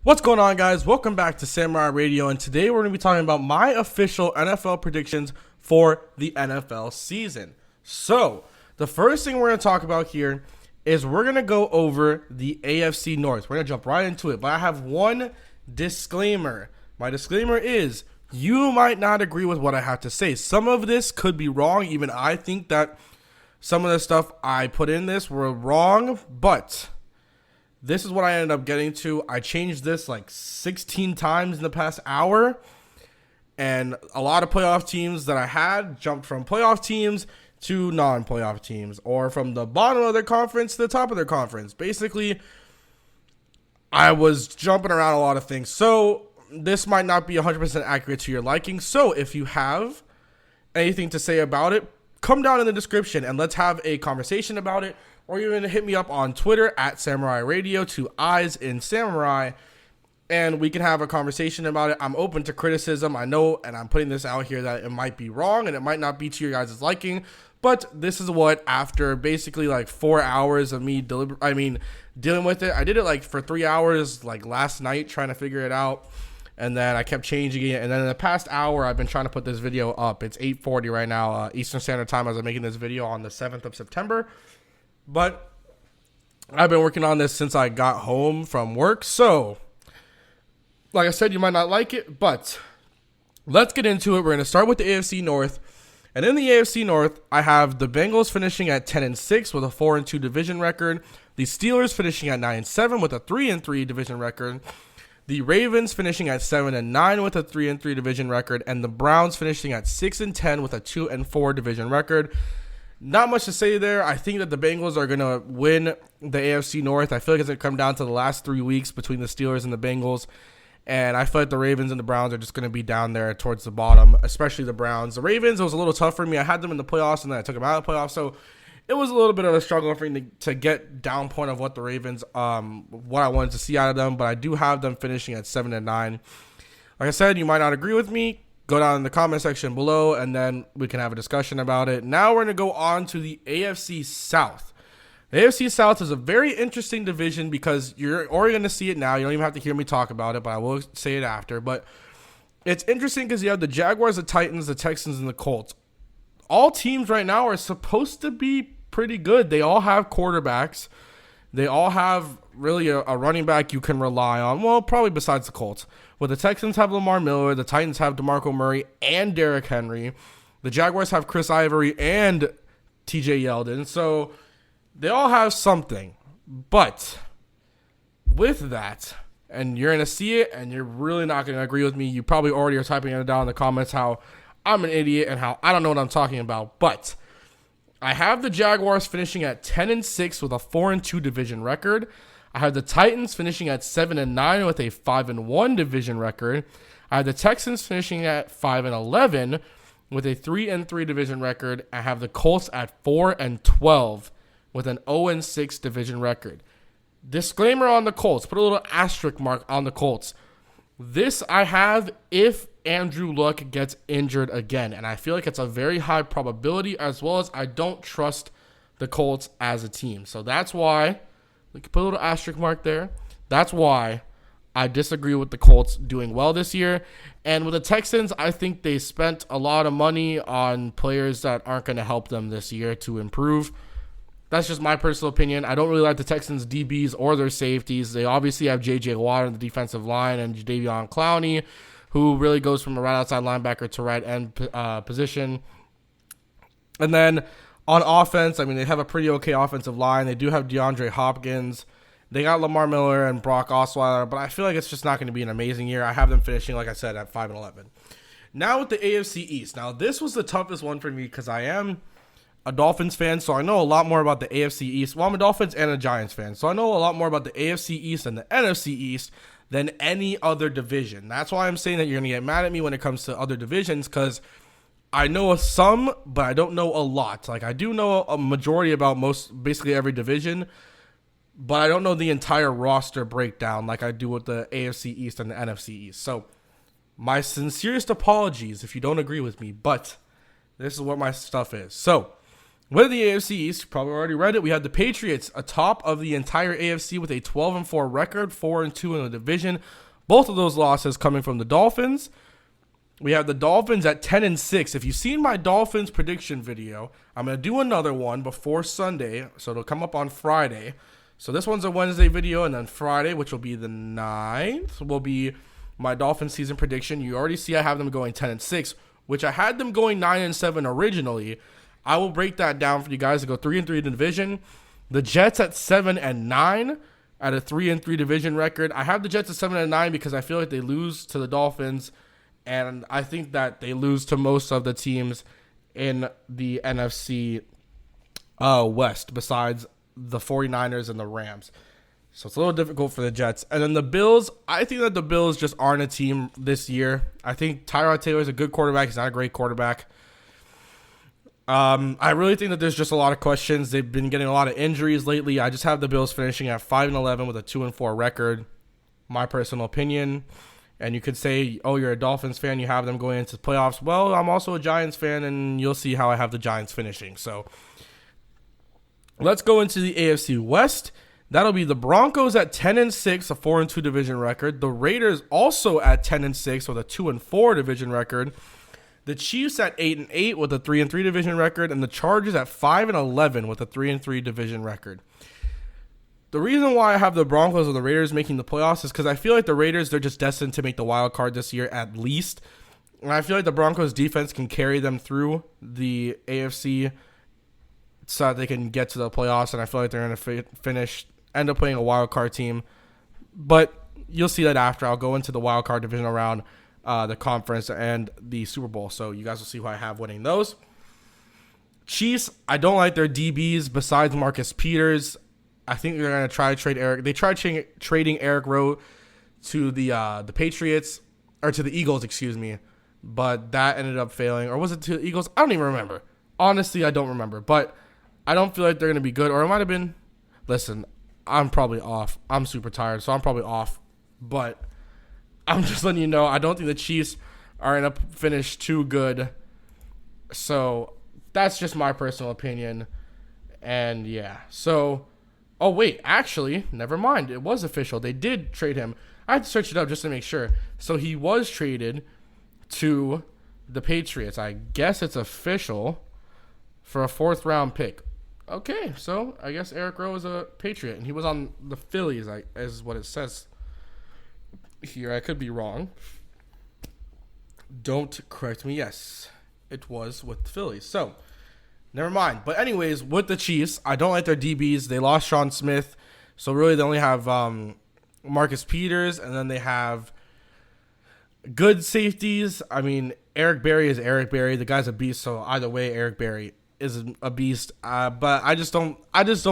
What's going on, guys? Welcome back to Samurai Radio, and today we're going to be talking about my official NFL predictions for the NFL season. So, the first thing we're going to talk about here is we're going to go over the AFC North. We're going to jump right into it, but I have one disclaimer. My disclaimer is, you might not agree with what I have to say. Some of this could be wrong. Even I think that some of the stuff I put in this were wrong, but this is what I ended up getting to. I changed this like 16 times in the past hour, and a lot of playoff teams that I had jumped from playoff teams to non-playoff teams, or from the bottom of their conference to the top of their conference. Basically, I was jumping around a lot of things. So this might not be 100% accurate to your liking. So if you have anything to say about it, come down in the description and let's have a conversation about it. Or you're going to hit me up on Twitter at Samurai Radio, 2 I's in Samurai, and we can have a conversation about it. I'm open to criticism. I know, and I'm putting this out here, that it might be wrong and it might not be to your guys' liking, but this is what, after basically like 4 hours of me dealing with it. I did it like for 3 hours like last night trying to figure it out, and then I kept changing it, and then in the past hour I've been trying to put this video up. It's 8:40 right now Eastern Standard Time as I'm making this video on the 7th of September. But I've been working on this since I got home from work. So, like I said, you might not like it, but let's get into it. We're going to start with the AFC North. And in the AFC North, I have the Bengals finishing at 10-6 with a 4-2 division record. The Steelers finishing at 9-7 with a 3-3 division record. The Ravens finishing at 7-9 with a 3-3 division record. And the Browns finishing at 6-10 with a 2-4 division record. Not much to say there. I think that the Bengals are going to win the AFC North. I feel like it's going to come down to the last 3 weeks between the Steelers and the Bengals. And I feel like the Ravens and the Browns are just going to be down there towards the bottom, especially the Browns. The Ravens, it was a little tough for me. I had them in the playoffs, and then I took them out of the playoffs. So it was a little bit of a struggle for me to get down point of what the Ravens, what I wanted to see out of them. But I do have them finishing at 7-9. Like I said, you might not agree with me. Go down in the comment section below, and then we can have a discussion about it. Now we're going to go on to the AFC South. The AFC South is a very interesting division because you're already going to see it now. You don't even have to hear me talk about it, but I will say it after. But it's interesting because you have the Jaguars, the Titans, the Texans, and the Colts. All teams right now are supposed to be pretty good. They all have quarterbacks. They all have really a running back you can rely on. Well, probably besides the Colts. Well, the Texans have Lamar Miller. The Titans have DeMarco Murray and Derrick Henry. The Jaguars have Chris Ivory and TJ Yeldon. So they all have something. But with that, and you're going to see it, and you're really not going to agree with me. You probably already are typing it down in the comments how I'm an idiot and how I don't know what I'm talking about. But I have the Jaguars finishing at 10-6 with a 4-2 division record. I have the Titans finishing at 7-9 with a 5-1 division record. I have the Texans finishing at 5-11 with a 3-3 division record. I have the Colts at 4-12 with an 0-6 division record. Disclaimer on the Colts. Put a little asterisk mark on the Colts. This I have if Andrew Luck gets injured again. And I feel like it's a very high probability, as well as I don't trust the Colts as a team. So that's why, we can put a little asterisk mark there. That's why I disagree with the Colts doing well this year. And with the Texans, I think they spent a lot of money on players that aren't going to help them this year to improve. That's just my personal opinion. I don't really like the Texans' DBs or their safeties. They obviously have J.J. Watt on the defensive line and Jadeveon Clowney, who really goes from a right outside linebacker to right end position. And then on offense, I mean, they have a pretty okay offensive line. They do have DeAndre Hopkins. They got Lamar Miller and Brock Osweiler, but I feel like it's just not going to be an amazing year. I have them finishing, like I said, at 5-11. Now with the AFC East. Now, this was the toughest one for me because I am a Dolphins fan, so I know a lot more about the AFC East. Well, I'm a Dolphins and a Giants fan, so I know a lot more about the AFC East and the NFC East than any other division. That's why I'm saying that you're going to get mad at me when it comes to other divisions, because I know some, but I don't know a lot. Like, I do know a majority about basically every division, but I don't know the entire roster breakdown like I do with the AFC East and the NFC East. So my sincerest apologies if you don't agree with me, but this is what my stuff is. So With the AFC East, you probably already read it. We had the Patriots atop of the entire AFC with a 12-4 record, 4-2 in the division. Both of those losses coming from the Dolphins. We have the Dolphins at 10-6. If you've seen my Dolphins prediction video, I'm going to do another one before Sunday, so it'll come up on Friday. So this one's a Wednesday video, and then Friday, which will be the 9th, will be my Dolphins season prediction. You already see I have them going 10-6, which I had them going 9-7 originally. I will break that down for you guys to go 3-3 in the division. The Jets at 7-9 at a 3-3 division record. I have the Jets at 7-9 because I feel like they lose to the Dolphins, and I think that they lose to most of the teams in the NFC West besides the 49ers and the Rams. So it's a little difficult for the Jets. And then the Bills, I think that the Bills just aren't a team this year. I think Tyrod Taylor is a good quarterback. He's not a great quarterback. I really think that there's just a lot of questions. They've been getting a lot of injuries lately. I just have the Bills finishing at 5-11 with a 2-4 record. My personal opinion. And you could say, oh, you're a Dolphins fan, you have them going into the playoffs. Well, I'm also a Giants fan, and you'll see how I have the Giants finishing. So let's go into the AFC West. That'll be the Broncos at 10-6, a 4-2 division record. The Raiders also at 10-6 with a 2-4 division record. The Chiefs at 8-8 with a 3-3 division record, and the Chargers at 5-11 with a 3-3 division record. The reason why I have the Broncos or the Raiders making the playoffs is because I feel like the Raiders, they're just destined to make the wild card this year at least. And I feel like the Broncos defense can carry them through the AFC so that they can get to the playoffs, and I feel like they're going to end up playing a wild card team. But you'll see that after. I'll go into the wild card divisional round, the conference, and the Super Bowl. So you guys will see who I have winning those. Chiefs, I don't like their DBs besides Marcus Peters. I think they're going to try to trade Eric. They tried trading Eric Rowe to the Patriots, or to the Eagles, excuse me. But that ended up failing. Or was it to the Eagles? I don't even remember. Honestly, I don't remember. But I don't feel like they're going to be good. Or it might have been. Listen, I'm probably off. I'm super tired, so I'm probably off. But I'm just letting you know, I don't think the Chiefs are going to finish too good. So that's just my personal opinion. And yeah. So, oh wait, actually, never mind. It was official. They did trade him. I had to search it up just to make sure. So he was traded to the Patriots. I guess it's official for a 4th round pick. Okay, so I guess Eric Rowe is a Patriot, and he was on the Phillies, is what it says here. I could be wrong. Don't correct me. Yes, it was with the Phillies. So, never mind. But anyways, with the Chiefs, I don't like their DBs. They lost Sean Smith, so really they only have Marcus Peters, and then they have good safeties. I mean, Eric Berry is Eric Berry. The guy's a beast, so either way, Eric Berry is a beast. But I just don't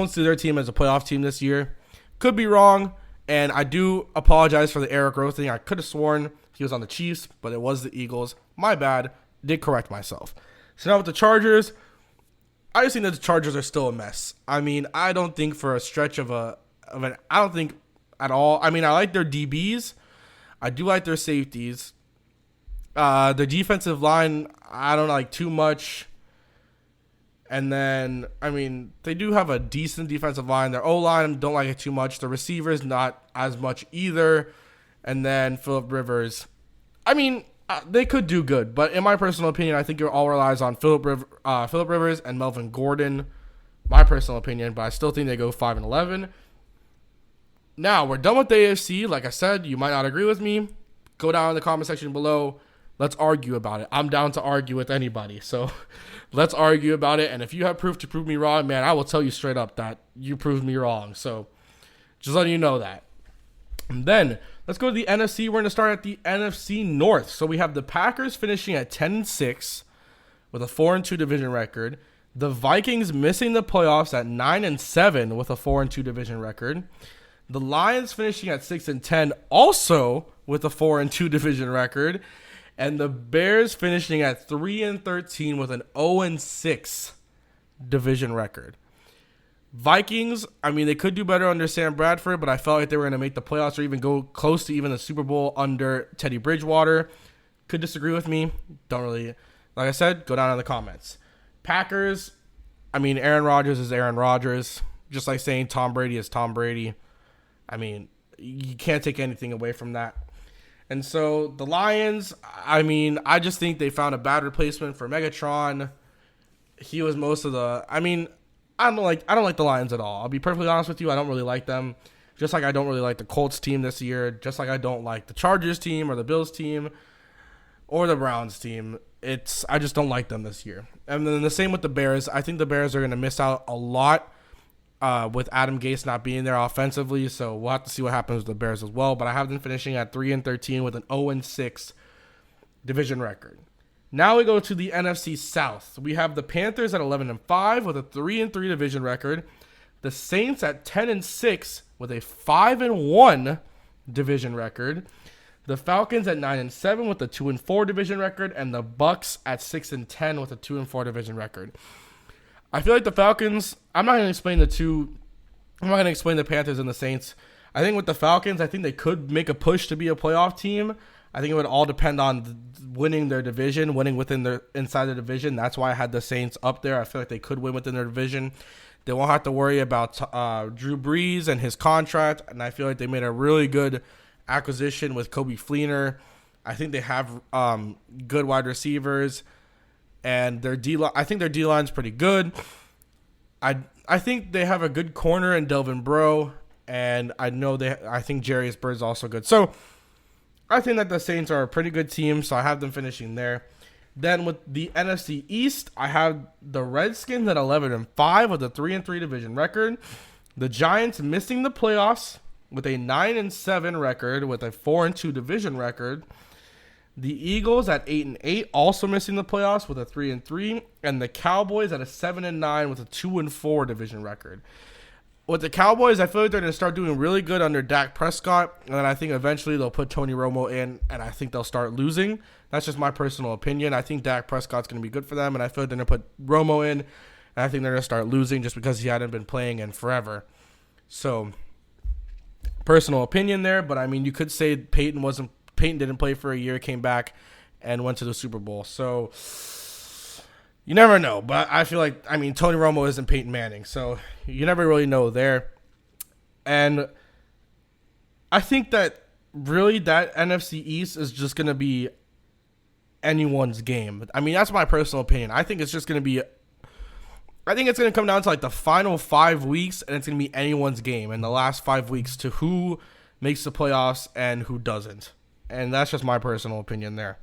see their team as a playoff team this year. Could be wrong, and I do apologize for the Eric Rowe thing. I could have sworn he was on the Chiefs, but it was the Eagles. My bad. Did correct myself. So now with the Chargers, I just think that the Chargers are still a mess. I mean, I don't think for a stretch I don't think at all. I mean, I like their DBs. I do like their safeties. Their defensive line, I don't like too much. And then, I mean, they do have a decent defensive line. Their O-line, don't like it too much. The receivers, not as much either. And then Phillip Rivers. I mean, they could do good. But in my personal opinion, I think it all relies on Phillip Rivers and Melvin Gordon. My personal opinion. But I still think they go 5-11. Now, we're done with the AFC. Like I said, you might not agree with me. Go down in the comment section below. Let's argue about it. I'm down to argue with anybody. So let's argue about it. And if you have proof to prove me wrong, man, I will tell you straight up that you proved me wrong. So just letting you know that. And then let's go to the NFC. We're going to start at the NFC North. So we have the Packers finishing at 10-6 with a 4-2 division record. The Vikings missing the playoffs at 9-7 with a 4-2 division record. The Lions finishing at 6-10 also with a 4-2 division record. And the Bears finishing at 3-13 with an 0-6 division record. Vikings, I mean, they could do better under Sam Bradford, but I felt like they were going to make the playoffs or even go close to even the Super Bowl under Teddy Bridgewater. Could disagree with me. Don't really, like I said, go down in the comments. Packers, I mean, Aaron Rodgers is Aaron Rodgers. Just like saying Tom Brady is Tom Brady. I mean, you can't take anything away from that. And so the Lions, I mean, I just think they found a bad replacement for Megatron. He was most of the. I mean, I don't like the Lions at all. I'll be perfectly honest with you. I don't really like them. Just like I don't really like the Colts team this year. Just like I don't like the Chargers team or the Bills team or the Browns team. I just don't like them this year. And then the same with the Bears. I think the Bears are going to miss out a lot with Adam Gase not being there offensively. So we'll have to see what happens with the Bears as well. But I have them finishing at 3-13 with an 0-6 division record. Now we go to the NFC South. We have the Panthers at 11-5 with a 3-3 division record. The Saints at 10-6 with a 5-1 division record. The Falcons at 9-7 with a 2-4 division record, and the Bucks at 6-10 with a 2-4 division record. I feel like the Falcons. I'm not going to explain the two. I'm not going to explain the Panthers and the Saints. I think with the Falcons, I think they could make a push to be a playoff team. I think it would all depend on winning their division, winning inside the division. That's why I had the Saints up there. I feel like they could win within their division. They won't have to worry about Drew Brees and his contract, and I feel like they made a really good acquisition with Kobe Fleener. I think they have good wide receivers, and their D-line. I think their D-line's pretty good. I think they have a good corner in Delvin Breaux, and I think Jarius Bird's also good. So I think that the Saints are a pretty good team, so I have them finishing there. Then with the NFC East, I have the Redskins at 11-5 with a 3-3 division record. The Giants missing the playoffs with a 9-7 record with a 4-2 division record. The Eagles at 8-8, also missing the playoffs with a 3-3, and the Cowboys at a 7-9 with a 2-4 division record. With the Cowboys, I feel like they're going to start doing really good under Dak Prescott, and then I think eventually they'll put Tony Romo in, and I think they'll start losing. That's just my personal opinion. I think Dak Prescott's going to be good for them, and I feel like they're going to put Romo in, and I think they're going to start losing just because he hadn't been playing in forever. So, personal opinion there, but I mean, you could say Peyton didn't play for a year, came back, and went to the Super Bowl. So, you never know, but I feel like, I mean, Tony Romo isn't Peyton Manning, so you never really know there. And I think that really that NFC East is just going to be anyone's game. I mean, that's my personal opinion. I think it's going to come down to like the final 5 weeks, and it's going to be anyone's game in the last 5 weeks to who makes the playoffs and who doesn't. And that's just my personal opinion there.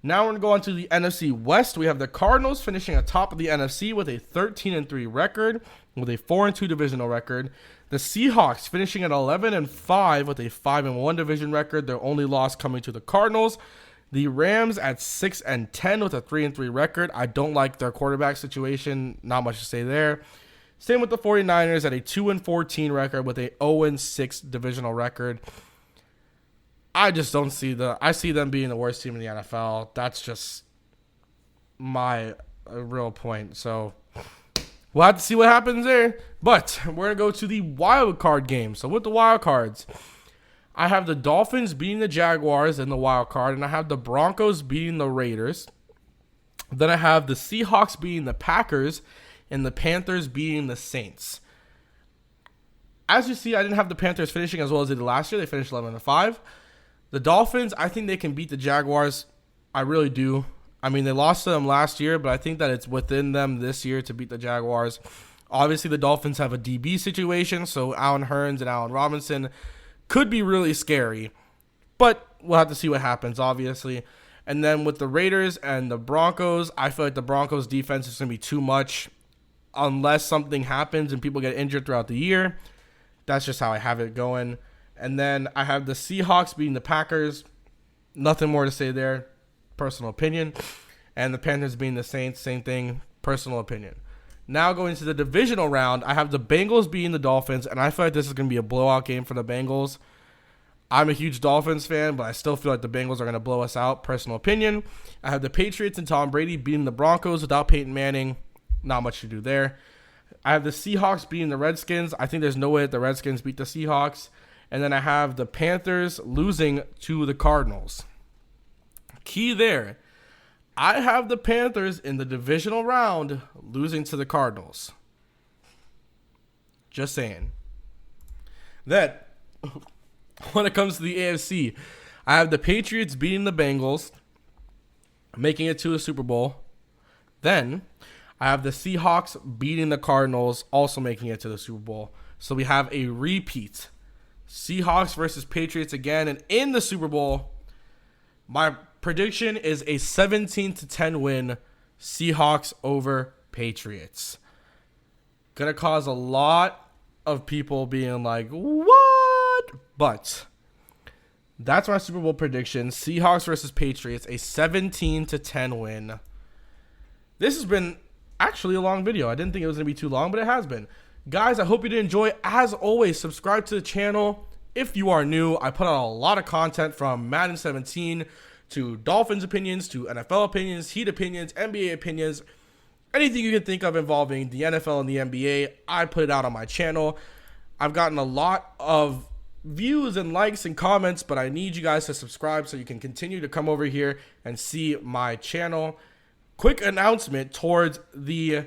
Now we're going to go on to the NFC West. We have the Cardinals finishing atop of the NFC with a 13-3 record, with a 4-2 divisional record. The Seahawks finishing at 11-5 with a 5-1 division record, their only loss coming to the Cardinals. The Rams at 6-10 with a 3-3 record. I don't like their quarterback situation. Not much to say there. Same with the 49ers at a 2-14 record with a 0-6 divisional record. I just don't see I see them being the worst team in the NFL. That's just my real point. So we'll have to see what happens there. But we're going to go to the wild card game. So with the wild cards, I have the Dolphins beating the Jaguars in the wild card, and I have the Broncos beating the Raiders. Then I have the Seahawks beating the Packers, and the Panthers beating the Saints. As you see, I didn't have the Panthers finishing as well as they did last year. They finished 11-5. The Dolphins, I think they can beat the Jaguars. I really do. I mean, they lost to them last year, but I think that it's within them this year to beat the Jaguars. Obviously, the Dolphins have a DB situation, so Allen Hurns and Allen Robinson could be really scary. But we'll have to see what happens, obviously. And then with the Raiders and the Broncos, I feel like the Broncos defense is going to be too much unless something happens and people get injured throughout the year. That's just how I have it going. And then I have the Seahawks beating the Packers. Nothing more to say there. Personal opinion. And the Panthers beating the Saints. Same thing. Personal opinion. Now going to the divisional round, I have the Bengals beating the Dolphins. And I feel like this is going to be a blowout game for the Bengals. I'm a huge Dolphins fan, but I still feel like the Bengals are going to blow us out. Personal opinion. I have the Patriots and Tom Brady beating the Broncos without Peyton Manning. Not much to do there. I have the Seahawks beating the Redskins. I think there's no way that the Redskins beat the Seahawks. And then I have the Panthers losing to the Cardinals. Key there. I have the Panthers in the divisional round losing to the Cardinals. Just saying. Then, when it comes to the AFC, I have the Patriots beating the Bengals, making it to the Super Bowl. Then, I have the Seahawks beating the Cardinals, also making it to the Super Bowl. So we have a repeat. Seahawks versus Patriots again. And in the Super Bowl, my prediction is a 17-10 win, Seahawks over Patriots. Gonna cause a lot of people being like, what? But that's my Super Bowl prediction. Seahawks versus Patriots, a 17-10 win. This has been actually a long video. I didn't think it was going to be too long, but it has been. Guys, I hope you did enjoy. As always, subscribe to the channel if you are new. I put out a lot of content from Madden 17 to Dolphins opinions, to NFL opinions, Heat opinions, NBA opinions. Anything you can think of involving the NFL and the NBA, I put it out on my channel. I've gotten a lot of views and likes and comments, but I need you guys to subscribe so you can continue to come over here and see my channel. Quick announcement towards the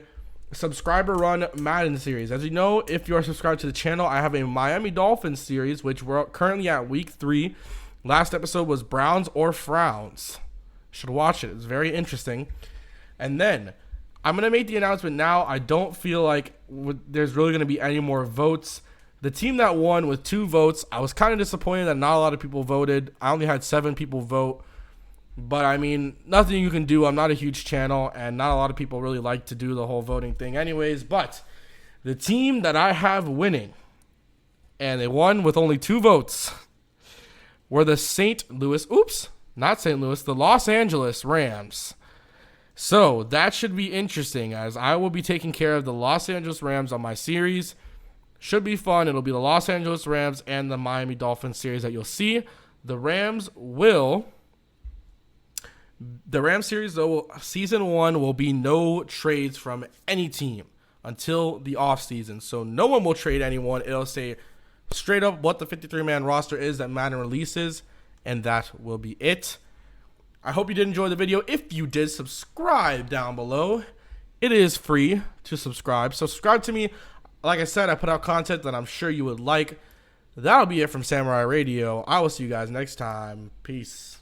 subscriber run Madden series. As you know, if you are subscribed to the channel, I have a Miami Dolphins series, which we're currently at week 3. Last episode was Browns or Frowns. Should watch it. It's very interesting. And then I'm going to make the announcement now. I don't feel like there's really going to be any more votes. The team that won with 2 votes, I was kind of disappointed that not a lot of people voted. I only had 7 people vote. But, I mean, nothing you can do. I'm not a huge channel, and not a lot of people really like to do the whole voting thing anyways. But the team that I have winning, and they won with only 2 votes, were the the Los Angeles Rams. So that should be interesting, as I will be taking care of the Los Angeles Rams on my series. Should be fun. It'll be the Los Angeles Rams and the Miami Dolphins series that you'll see. The Rams series, though, season 1 will be no trades from any team until the offseason. So no one will trade anyone. It'll say straight up what the 53-man roster is that Madden releases, and that will be it. I hope you did enjoy the video. If you did, subscribe down below. It is free to subscribe. So subscribe to me. Like I said, I put out content that I'm sure you would like. That'll be it from Samurai Radio. I will see you guys next time. Peace.